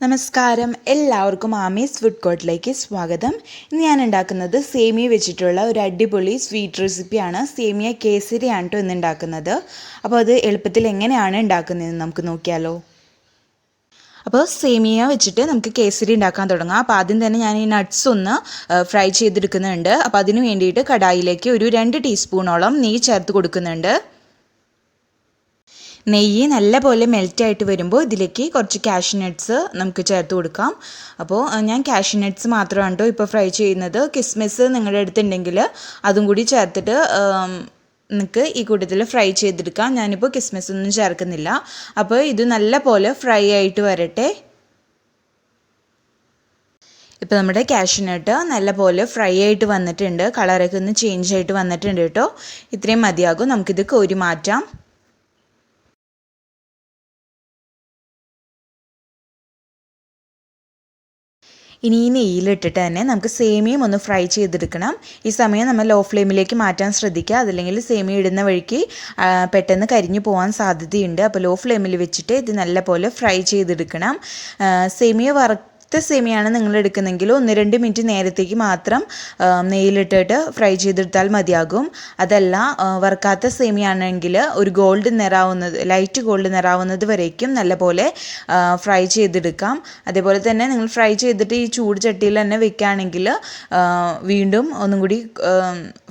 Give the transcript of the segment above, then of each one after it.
നമസ്കാരം, എല്ലാവർക്കും ആമീസ് ഫുഡ് കോർട്ടിലേക്ക് സ്വാഗതം. ഇന്ന് ഞാൻ ഉണ്ടാക്കുന്നത് സേമിയ വെച്ചിട്ടുള്ള ഒരു അടിപൊളി സ്വീറ്റ് റെസിപ്പിയാണ്. സേമിയ കേസരിയാണ് കേട്ടോ ഇന്ന് ഉണ്ടാക്കുന്നത്. അപ്പോൾ അത് എളുപ്പത്തിൽ എങ്ങനെയാണ് ഉണ്ടാക്കുന്നതെന്ന് നമുക്ക് നോക്കിയാലോ. അപ്പോൾ സേമിയ വെച്ചിട്ട് നമുക്ക് കേസരി ഉണ്ടാക്കാൻ തുടങ്ങാം. അപ്പോൾ ആദ്യം തന്നെ ഞാൻ ഈ നട്ട്സ് ഒന്ന് ഫ്രൈ ചെയ്തെടുക്കുന്നുണ്ട്. അപ്പോൾ അതിന് വേണ്ടിയിട്ട് കടായിലേക്ക് ഒരു 2 ടീസ്പൂണോളം നെയ്യ് ചേർത്ത് കൊടുക്കുന്നുണ്ട്. നെയ്യ് നല്ലപോലെ മെൽറ്റായിട്ട് വരുമ്പോൾ ഇതിലേക്ക് കുറച്ച് കാഷ്യൂനട്ട്സ് നമുക്ക് ചേർത്ത് കൊടുക്കാം. അപ്പോൾ ഞാൻ കാഷ്യൂനട്ട്സ് മാത്രമാണ് കേട്ടോ ഇപ്പോൾ ഫ്രൈ ചെയ്യുന്നത്. കിസ്മിസ് നിങ്ങളുടെ അടുത്തുണ്ടെങ്കിൽ അതും കൂടി ചേർത്തിട്ട് നിങ്ങൾക്ക് ഈ കൂട്ടത്തിൽ ഫ്രൈ ചെയ്തെടുക്കാം. ഞാനിപ്പോൾ കിസ്മിസ് ഒന്നും ചേർക്കുന്നില്ല. അപ്പോൾ ഇത് നല്ലപോലെ ഫ്രൈ ആയിട്ട് വരട്ടെ. ഇപ്പോൾ നമ്മുടെ കാഷ്യൂനട്ട് നല്ലപോലെ ഫ്രൈ ആയിട്ട് വന്നിട്ടുണ്ട്. കളറൊക്കെ ഒന്ന് ചേഞ്ച് ആയിട്ട് വന്നിട്ടുണ്ട് കേട്ടോ. ഇത്രയും മതിയാകും. നമുക്കിത് കോരി മാറ്റാം. ഇനി ഈ നെയ്യിലിട്ടിട്ട് തന്നെ നമുക്ക് സേമിയയും ഒന്ന് ഫ്രൈ ചെയ്തെടുക്കണം. ഈ സമയം നമ്മൾ ലോ ഫ്ലെയിമിലേക്ക് മാറ്റാൻ ശ്രദ്ധിക്കുക. അതല്ലെങ്കിൽ സേമിയ ഇടുന്ന വഴിക്ക് പെട്ടെന്ന് കരിഞ്ഞു പോകാൻ സാധ്യതയുണ്ട്. അപ്പോൾ ലോ ഫ്ലെയിമിൽ വെച്ചിട്ട് ഇത് നല്ലപോലെ ഫ്രൈ ചെയ്തെടുക്കണം. സേമിയ സേമിയാണ് നിങ്ങൾ എടുക്കുന്നെങ്കിൽ 1-2 മിനിറ്റ് നേരത്തേക്ക് മാത്രം നെയ്യിലിട്ടിട്ട് ഫ്രൈ ചെയ്തെടുത്താൽ മതിയാകും. അതല്ല വറുക്കാത്ത സേമിയാണെങ്കിൽ ഒരു ലൈറ്റ് ഗോൾഡ് നിറാവുന്നത് വരേക്കും നല്ലപോലെ ഫ്രൈ ചെയ്തെടുക്കാം. അതേപോലെ തന്നെ നിങ്ങൾ ഫ്രൈ ചെയ്തിട്ട് ഈ ചൂട് ചട്ടിയിൽ തന്നെ വെക്കുകയാണെങ്കിൽ വീണ്ടും ഒന്നും കൂടി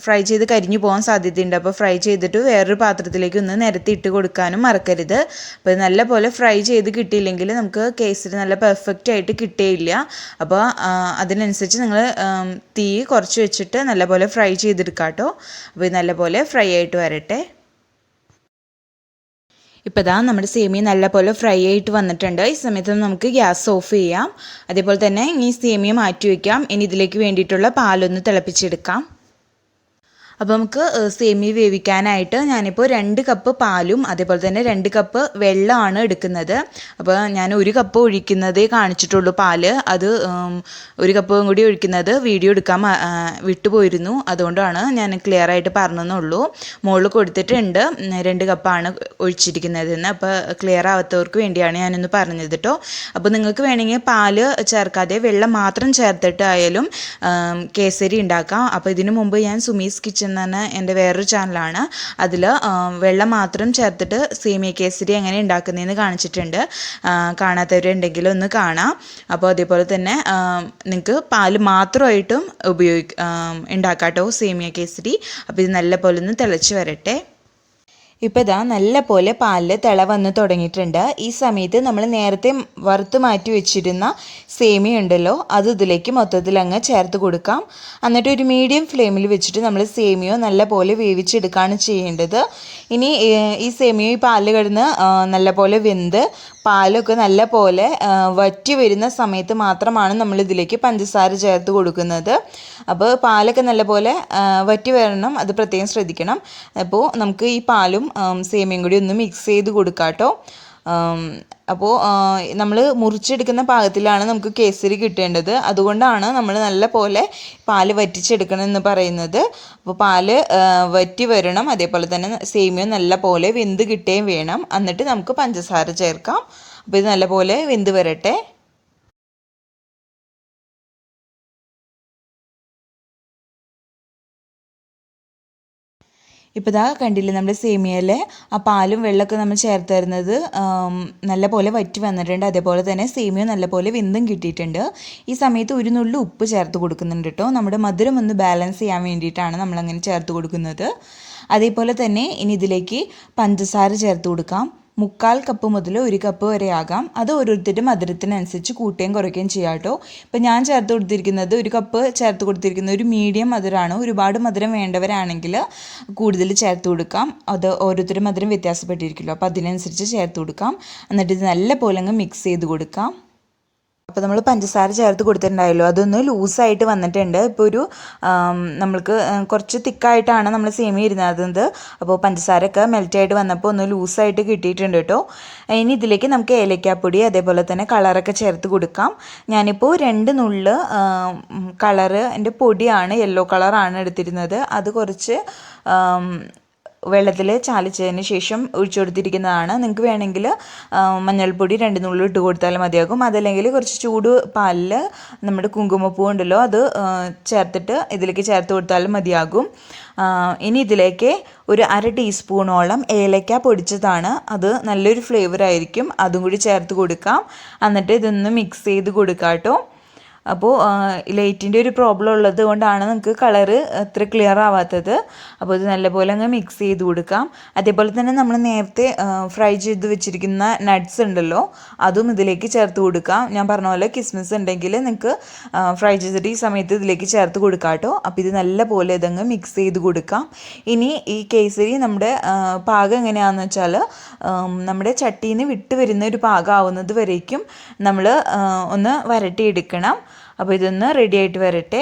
ഫ്രൈ ചെയ്ത് കരിഞ്ഞു പോകാൻ സാധ്യതയുണ്ട്. അപ്പോൾ ഫ്രൈ ചെയ്തിട്ട് വേറൊരു പാത്രത്തിലേക്ക് ഒന്ന് നിരത്തി ഇട്ട് കൊടുക്കാനും മറക്കരുത്. അപ്പോൾ നല്ലപോലെ ഫ്രൈ ചെയ്ത് കിട്ടിയില്ലെങ്കിൽ നമുക്ക് കേസരി നല്ല പെർഫെക്റ്റ് ആയിട്ട് കിട്ടിയില്ല. അപ്പോൾ അതിനനുസരിച്ച് നിങ്ങൾ തീ കുറച്ച് വെച്ചിട്ട് നല്ലപോലെ ഫ്രൈ ചെയ്തെടുക്കാം കേട്ടോ. അപ്പോൾ നല്ലപോലെ ഫ്രൈ ആയിട്ട് വരട്ടെ. ഇപ്പോൾ ഇതാ നമ്മുടെ സേമിയ നല്ലപോലെ ഫ്രൈ ആയിട്ട് വന്നിട്ടുണ്ട്. ഈ സമയത്ത് നമുക്ക് ഗ്യാസ് ഓഫ് ചെയ്യാം. അതേപോലെ തന്നെ ഈ സേമിയ മാറ്റി വയ്ക്കാം. ഇനി ഇതിലേക്ക് വേണ്ടിയിട്ടുള്ള പാലൊന്ന് തിളപ്പിച്ചെടുക്കാം. അപ്പോൾ നമുക്ക് സേമിയ വേവിക്കാനായിട്ട് ഞാനിപ്പോൾ 2 കപ്പ് പാലും അതേപോലെ തന്നെ 2 കപ്പ് വെള്ളമാണ് എടുക്കുന്നത്. അപ്പോൾ ഞാൻ 1 കപ്പ് ഒഴിക്കുന്നതേ കാണിച്ചിട്ടുള്ളൂ പാല്. അത് 1 കപ്പും കൂടി ഒഴിക്കുന്നത് വീഡിയോ എടുക്കാൻ വിട്ടുപോയിരുന്നു. അതുകൊണ്ടാണ് ഞാൻ ക്ലിയർ ആയിട്ട് പറഞ്ഞെന്നുള്ളൂ. മുകളിൽ കൊടുത്തിട്ടുണ്ട് 2 കപ്പാണ് ഒഴിച്ചിരിക്കുന്നതെന്ന്. അപ്പോൾ ക്ലിയർ ആവാത്തവർക്ക് വേണ്ടിയാണ് ഞാനൊന്ന് പറഞ്ഞത് കേട്ടോ. അപ്പോൾ നിങ്ങൾക്ക് വേണമെങ്കിൽ പാല് ചേർക്കാതെ വെള്ളം മാത്രം ചേർത്തിട്ടായാലും കേസരി ഉണ്ടാക്കാം. അപ്പോൾ ഇതിനു മുമ്പ് ഞാൻ സുമീസ് കിച്ചൻ എന്നാണ് എൻ്റെ വേറൊരു ചാനലാണ്. അതിൽ വെള്ളം മാത്രം ചേർത്തിട്ട് സേമിയ കേസരി എങ്ങനെ ഉണ്ടാക്കുന്നതെന്ന് കാണിച്ചിട്ടുണ്ട്. കാണാത്തവരുണ്ടെങ്കിൽ ഒന്ന് കാണാം. അപ്പോൾ അതേപോലെ തന്നെ നിങ്ങൾക്ക് പാല് മാത്രമായിട്ടും ഉണ്ടാക്കാം കേട്ടോ സേമിയ കേസരി. അപ്പോൾ ഇത് നല്ലപോലെ ഒന്ന് തിളച്ച് വരട്ടെ. ഇപ്പോൾ ഇതാ നല്ല പോലെ പാലിൽ തിള വന്ന് തുടങ്ങിയിട്ടുണ്ട്. ഈ സമയത്ത് നമ്മൾ നേരത്തെ വറുത്ത് മാറ്റി വെച്ചിരുന്ന സേമിയ ഉണ്ടല്ലോ, അത് ഇതിലേക്ക് മൊത്തത്തിൽ അങ്ങ് ചേർത്ത് കൊടുക്കാം. എന്നിട്ട് ഒരു മീഡിയം ഫ്ലെയിമിൽ വെച്ചിട്ട് നമ്മൾ സേമിയ നല്ല പോലെ വേവിച്ചെടുക്കുകയാണ് ചെയ്യേണ്ടത്. ഇനി ഈ സേമിയ ഈ പാലിൽ കിടന്ന് നല്ല പോലെ വെന്ത് പാലൊക്കെ നല്ല പോലെ വറ്റി വരുന്ന സമയത്ത് മാത്രമാണ് നമ്മൾ ഇതിലേക്ക് പഞ്ചസാര ചേർത്ത് കൊടുക്കുന്നത്. അപ്പോൾ പാലൊക്കെ നല്ല പോലെ വറ്റി വരണം, അത് പ്രത്യേകം ശ്രദ്ധിക്കണം. അപ്പോൾ നമുക്ക് ഈ പാലും സേമിയയും കൂടി ഒന്ന് മിക്സ് ചെയ്ത് കൊടുക്കാം കേട്ടോ. അപ്പോൾ നമ്മൾ മുറിച്ചെടുക്കുന്ന പാകത്തിലാണ് നമുക്ക് കേസരി കിട്ടേണ്ടത്. അതുകൊണ്ടാണ് നമ്മൾ നല്ല പോലെ പാല് വറ്റിച്ചെടുക്കണം എന്ന് പറയുന്നത്. അപ്പോൾ പാല് വറ്റി വരണം, അതേപോലെ തന്നെ സേമിയ നല്ല പോലെ വെന്ത് കിട്ടുകയും വേണം. എന്നിട്ട് നമുക്ക് പഞ്ചസാര ചേർക്കാം. അപ്പോൾ ഇത് നല്ല പോലെ വെന്ത് വരട്ടെ. ഇപ്പോൾ ഇതാ കണ്ടില്ലേ, നമ്മുടെ സേമിയയിൽ ആ പാലും വെള്ളമൊക്കെ നമ്മൾ ചേർത്ത് തരുന്നത് നല്ല പോലെ വറ്റി വന്നിട്ടുണ്ട്. അതേപോലെ തന്നെ സേമിയ നല്ല പോലെ വെന്തും കിട്ടിയിട്ടുണ്ട്. ഈ സമയത്ത് ഒരു നുള്ളു ഉപ്പ് ചേർത്ത് കൊടുക്കുന്നുണ്ട് കേട്ടോ. നമ്മുടെ മധുരം ഒന്ന് ബാലൻസ് ചെയ്യാൻ വേണ്ടിയിട്ടാണ് നമ്മളങ്ങനെ ചേർത്ത് കൊടുക്കുന്നത്. അതേപോലെ തന്നെ ഇനി ഇതിലേക്ക് പഞ്ചസാര ചേർത്ത് കൊടുക്കാം. 3/4 കപ്പ് മുതൽ 1 കപ്പ് വരെ ആകാം. അത് ഓരോരുത്തരുടെ മധുരത്തിനനുസരിച്ച് കൂട്ടുകയും കുറയ്ക്കുകയും ചെയ്യാം കേട്ടോ. ഇപ്പോൾ ഞാൻ ചേർത്ത് കൊടുത്തിരിക്കുന്നത് 1 കപ്പ് ചേർത്ത് കൊടുത്തിരിക്കുന്നത് ഒരു മീഡിയം മധുരമാണ്. ഒരുപാട് മധുരം വേണ്ടവരാണെങ്കിൽ കൂടുതൽ ചേർത്ത് കൊടുക്കാം. അത് ഓരോരുത്തരുടെ മധുരം വ്യത്യാസപ്പെട്ടിരിക്കുമല്ലോ, അപ്പോൾ അതിനനുസരിച്ച് ചേർത്ത് കൊടുക്കാം. എന്നിട്ട് ഇത് നല്ല പോലെ അങ്ങ് മിക്സ് ചെയ്ത് കൊടുക്കാം. അപ്പോൾ നമ്മൾ പഞ്ചസാര ചേർത്ത് കൊടുത്തിട്ടുണ്ടായല്ലോ, അതൊന്ന് ലൂസായിട്ട് വന്നിട്ടുണ്ട്. ഇപ്പോൾ നമ്മൾക്ക് കുറച്ച് തിക്കായിട്ടാണ് നമ്മൾ സേമിയ ഇരുന്നത്. അപ്പോൾ പഞ്ചസാരയൊക്കെ മെൽറ്റായിട്ട് വന്നപ്പോൾ ഒന്ന് ലൂസായിട്ട് കിട്ടിയിട്ടുണ്ട് കേട്ടോ. ഇനി ഇതിലേക്ക് നമുക്ക് ഏലക്കാപ്പൊടി അതേപോലെ തന്നെ കളറൊക്കെ ചേർത്ത് കൊടുക്കാം. ഞാനിപ്പോൾ 2 നുള്ള് കളറ് എൻ്റെ പൊടിയാണ്, യെല്ലോ കളറാണ് എടുത്തിരുന്നത്. അത് കുറച്ച് വെള്ളത്തിൽ ചാലിച്ചതിന് ശേഷം ഒഴിച്ചു കൊടുത്തിരിക്കുന്നതാണ്. നിങ്ങൾക്ക് വേണമെങ്കിൽ മഞ്ഞൾപ്പൊടി 2 നുള്ളി ഇട്ട് കൊടുത്താലും മതിയാകും. അതല്ലെങ്കിൽ കുറച്ച് ചൂട് പാലിൽ നമ്മുടെ കുങ്കുമപ്പൂ ഉണ്ടല്ലോ അത് ചേർത്തിട്ട് ഇതിലേക്ക് ചേർത്ത് കൊടുത്താലും മതിയാകും. ഇനി ഇതിലേക്ക് ഒരു 1/2 ടീസ്പൂണോളം ഏലക്ക പൊടിച്ചതാണ്. അത് നല്ലൊരു ഫ്ലേവർ ആയിരിക്കും. അതും കൂടി ചേർത്ത് കൊടുക്കാം. എന്നിട്ട് ഇതൊന്ന് മിക്സ് ചെയ്ത് കൊടുക്കാം കേട്ടോ. അപ്പോൾ ലൈറ്റിൻ്റെ ഒരു പ്രോബ്ലം ഉള്ളത് കൊണ്ടാണ് നിങ്ങൾക്ക് കളറ് അത്ര ക്ലിയർ ആവാത്തത്. അപ്പോൾ ഇത് നല്ലപോലെ അങ്ങ് മിക്സ് ചെയ്ത് കൊടുക്കാം. അതേപോലെ തന്നെ നമ്മൾ നേരത്തെ ഫ്രൈ ചെയ്ത് വെച്ചിരിക്കുന്ന നട്ട്സ് ഉണ്ടല്ലോ അതും ഇതിലേക്ക് ചേർത്ത് കൊടുക്കാം. ഞാൻ പറഞ്ഞ പോലെ കിസ്മിസ് ഉണ്ടെങ്കിൽ നിങ്ങൾക്ക് ഫ്രൈ ചെയ്തിട്ട് ഈ സമയത്ത് ഇതിലേക്ക് ചേർത്ത് കൊടുക്കാം കേട്ടോ. അപ്പോൾ ഇത് നല്ലപോലെ ഇതങ്ങ് മിക്സ് ചെയ്ത് കൊടുക്കാം. ഇനി ഈ കേസരി നമ്മുടെ പാകം എങ്ങനെയാണെന്ന് വെച്ചാൽ നമ്മുടെ ചട്ടിയിൽ നിന്ന് വിട്ട് വരുന്ന ഒരു പാകം ആവുന്നത് വരേക്കും നമ്മൾ ഒന്ന് വരട്ടിയെടുക്കണം. അപ്പോൾ ഇതൊന്ന് റെഡി ആയിട്ട് വരട്ടെ.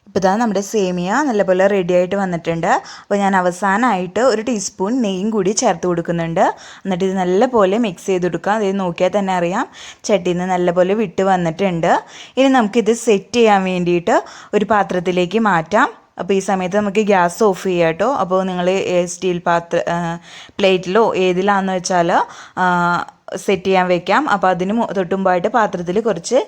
ഇപ്പോൾ ഇതാ നമ്മുടെ സേമിയ നല്ലപോലെ റെഡി ആയിട്ട് വന്നിട്ടുണ്ട്. അപ്പോൾ ഞാൻ അവസാനമായിട്ട് 1 ടീസ്പൂൺ നെയ്യും കൂടി ചേർത്ത് കൊടുക്കുന്നുണ്ട്. എന്നിട്ട് ഇത് നല്ലപോലെ മിക്സ് ചെയ്ത് കൊടുക്കാം. അത് നോക്കിയാൽ തന്നെ അറിയാം ചട്ടിയിൽ നിന്ന് നല്ലപോലെ വിട്ട് വന്നിട്ടുണ്ട്. ഇനി നമുക്കിത് സെറ്റ് ചെയ്യാൻ വേണ്ടിയിട്ട് ഒരു പാത്രത്തിലേക്ക് മാറ്റാം. അപ്പോൾ ഈ സമയത്ത് നമുക്ക് ഗ്യാസ് ഓഫ് ചെയ്യാം കേട്ടോ. അപ്പോൾ നിങ്ങൾ സ്റ്റീൽ പ്ലേറ്റിലോ ഏതിലാണെന്ന് വെച്ചാൽ സെറ്റ് ചെയ്യാൻ വെക്കാം. അപ്പോൾ അതിന് തൊട്ടുമ്പായിട്ട് പാത്രത്തിൽ കുറച്ച്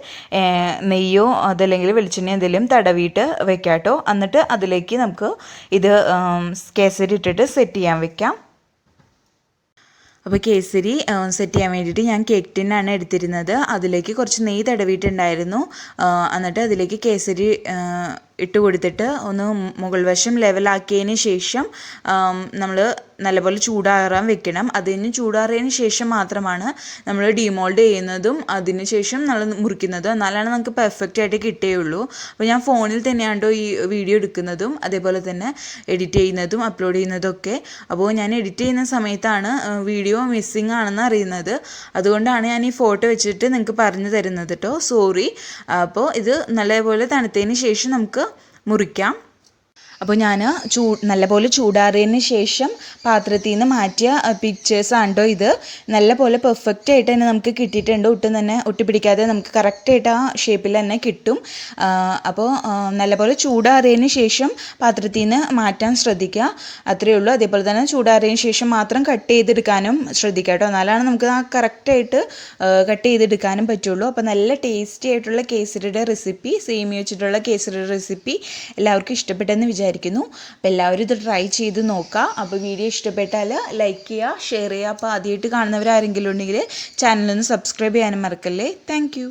നെയ്യോ അതല്ലെങ്കിൽ വെളിച്ചെണ്ണയോ എന്തെങ്കിലും തടവിയിട്ട് വെക്കാം കേട്ടോ. എന്നിട്ട് അതിലേക്ക് നമുക്ക് ഇത് കേസരി ഇട്ടിട്ട് സെറ്റ് ചെയ്യാൻ വെക്കാം. അപ്പോൾ കേസരി സെറ്റ് ചെയ്യാൻ വേണ്ടിയിട്ട് ഞാൻ കേക്ക് ടിന്നാണ് എടുത്തിരുന്നത്. അതിലേക്ക് കുറച്ച് നെയ്യ് തടവിയിട്ടുണ്ടായിരുന്നു. എന്നിട്ട് അതിലേക്ക് കേസരി ഇട്ട് കൊടുത്തിട്ട് ഒന്ന് മുകൾ വശം ലെവലാക്കിയതിന് ശേഷം നമ്മൾ നല്ലപോലെ ചൂടാറാൻ വെക്കണം. അതിന് ചൂടാറിയതിന് ശേഷം മാത്രമാണ് നമ്മൾ ഡിമോൾഡ് ചെയ്യുന്നതും അതിന് ശേഷം നമ്മൾ മുറിക്കുന്നതും. എന്നാലാണ് നമുക്ക് പെർഫെക്റ്റ് ആയിട്ട് കിട്ടുകയുള്ളൂ. അപ്പോൾ ഞാൻ ഫോണിൽ തന്നെയാണോ ഈ വീഡിയോ എടുക്കുന്നതും അതേപോലെ തന്നെ എഡിറ്റ് ചെയ്യുന്നതും അപ്ലോഡ് ചെയ്യുന്നതൊക്കെ. അപ്പോൾ ഞാൻ എഡിറ്റ് ചെയ്യുന്ന സമയത്താണ് വീഡിയോ മിസ്സിങ് ആണെന്ന് അറിയുന്നത്. അതുകൊണ്ടാണ് ഞാൻ ഈ ഫോട്ടോ വെച്ചിട്ട് നിങ്ങൾക്ക് പറഞ്ഞു തരുന്നത് കേട്ടോ. സോറി. അപ്പോൾ ഇത് നല്ലപോലെ തണുത്തതിന് ശേഷം നമുക്ക് മുറിക്കാം. അപ്പോൾ ഞാൻ നല്ലപോലെ ചൂടാറിയതിന് ശേഷം പാത്രത്തിൽ നിന്ന് മാറ്റിയ പിക്ചേഴ്സാണ് കേട്ടോ ഇത്. നല്ലപോലെ പെർഫെക്റ്റ് ആയിട്ട് തന്നെ നമുക്ക് കിട്ടിയിട്ടുണ്ട്. ഒട്ടും തന്നെ ഒട്ടിപ്പിടിക്കാതെ നമുക്ക് കറക്റ്റായിട്ട് ആ ഷേപ്പിൽ തന്നെ കിട്ടും. അപ്പോൾ നല്ലപോലെ ചൂടാറിയതിന് ശേഷം പാത്രത്തിൽ നിന്ന് മാറ്റാൻ ശ്രദ്ധിക്കുക. അത്രയേ ഉള്ളൂ. അതേപോലെ തന്നെ ചൂടാറിയതിന് ശേഷം മാത്രം കട്ട് ചെയ്തെടുക്കാനും ശ്രദ്ധിക്കുക കേട്ടോ. എന്നാലാണ് നമുക്ക് ആ കറക്റ്റായിട്ട് കട്ട് ചെയ്തെടുക്കാനും പറ്റുള്ളൂ. അപ്പോൾ നല്ല ടേസ്റ്റി ആയിട്ടുള്ള കേസരിയുടെ റെസിപ്പി, സേമിയ വെച്ചിട്ടുള്ള കേസരിയുടെ റെസിപ്പി എല്ലാവർക്കും ഇഷ്ടപ്പെട്ടെന്ന് വിചാരിക്കുന്നു. അപ്പോൾ എല്ലാവരും ഇത് ട്രൈ ചെയ്ത് നോക്കുക. അപ്പോൾ വീഡിയോ ഇഷ്ടപ്പെട്ടാൽ ലൈക്ക് ചെയ്യുക, ഷെയർ ചെയ്യുക. അപ്പോൾ ആദ്യമായിട്ട് കാണുന്നവരാരെങ്കിലും ഉണ്ടെങ്കിൽ ചാനലൊന്ന് സബ്സ്ക്രൈബ് ചെയ്യാനും മറക്കല്ലേ. താങ്ക്